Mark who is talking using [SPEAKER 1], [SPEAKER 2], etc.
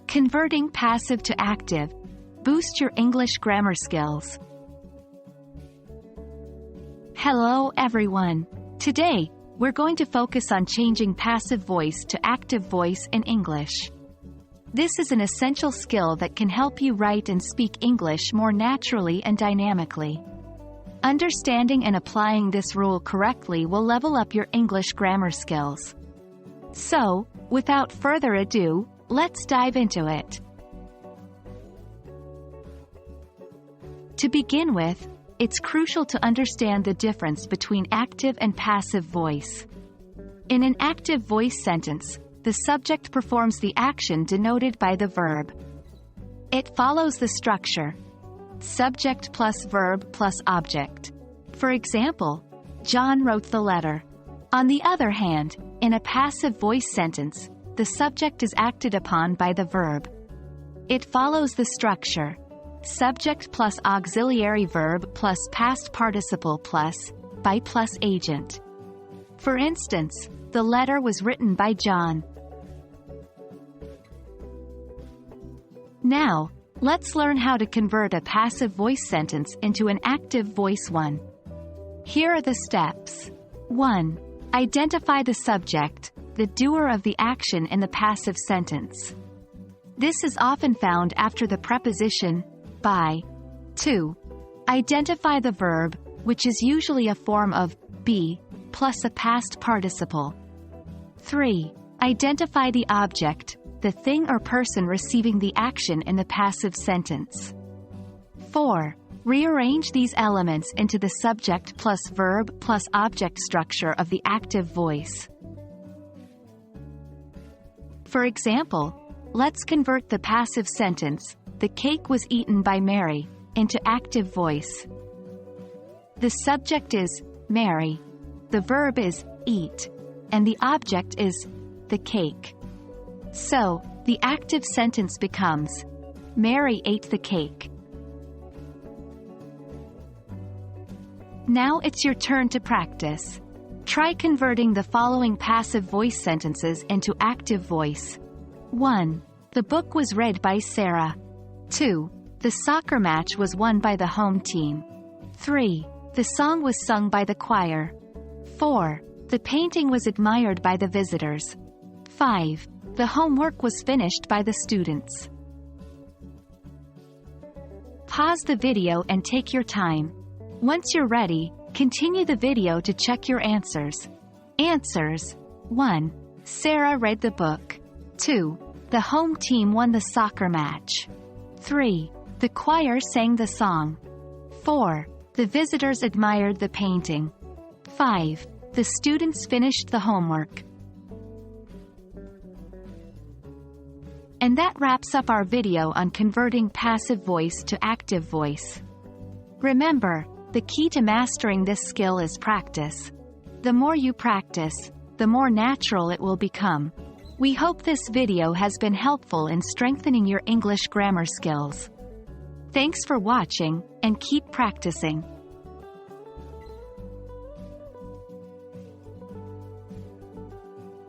[SPEAKER 1] Converting passive to active. Boost your English grammar skills. Hello everyone. Today, we're going to focus on changing passive voice to active voice in English. This is an essential skill that can help you write and speak English more naturally and dynamically. Understanding and applying this rule correctly will level up your English grammar skills. So, without further ado, let's dive into it. To begin with, it's crucial to understand the difference between active and passive voice. In an active voice sentence, the subject performs the action denoted by the verb. It follows the structure: subject plus verb plus object. For example, John wrote the letter. On the other hand, in a passive voice sentence, the subject is acted upon by the verb. It follows the structure: subject plus auxiliary verb plus past participle plus by plus agent. For instance, the letter was written by John. Now, let's learn how to convert a passive voice sentence into an active voice one. Here are the steps. 1. Identify the subject, the doer of the action in the passive sentence. This is often found after the preposition by. 2. Identify the verb, which is usually a form of be plus a past participle. 3. Identify the object, the thing or person receiving the action in the passive sentence. 4. Rearrange these elements into the subject plus verb plus object structure of the active voice. For example, let's convert the passive sentence, "The cake was eaten by Mary," into active voice. The subject is Mary, the verb is eat, and the object is the cake. So, the active sentence becomes, Mary ate the cake. Now it's your turn to practice. Try converting the following passive voice sentences into active voice. 1. The book was read by Sarah. 2. The soccer match was won by the home team. 3. The song was sung by the choir. 4. The painting was admired by the visitors. 5. The homework was finished by the students. Pause the video and take your time. Once you're ready, continue the video to check your answers. Answers: 1. Sarah read the book. 2. The home team won the soccer match. 3. The choir sang the song. 4. The visitors admired the painting. 5. The students finished the homework. And that wraps up our video on converting passive voice to active voice. Remember, the key to mastering this skill is practice. The more you practice, the more natural it will become. We hope this video has been helpful in strengthening your English grammar skills. Thanks for watching, and keep practicing.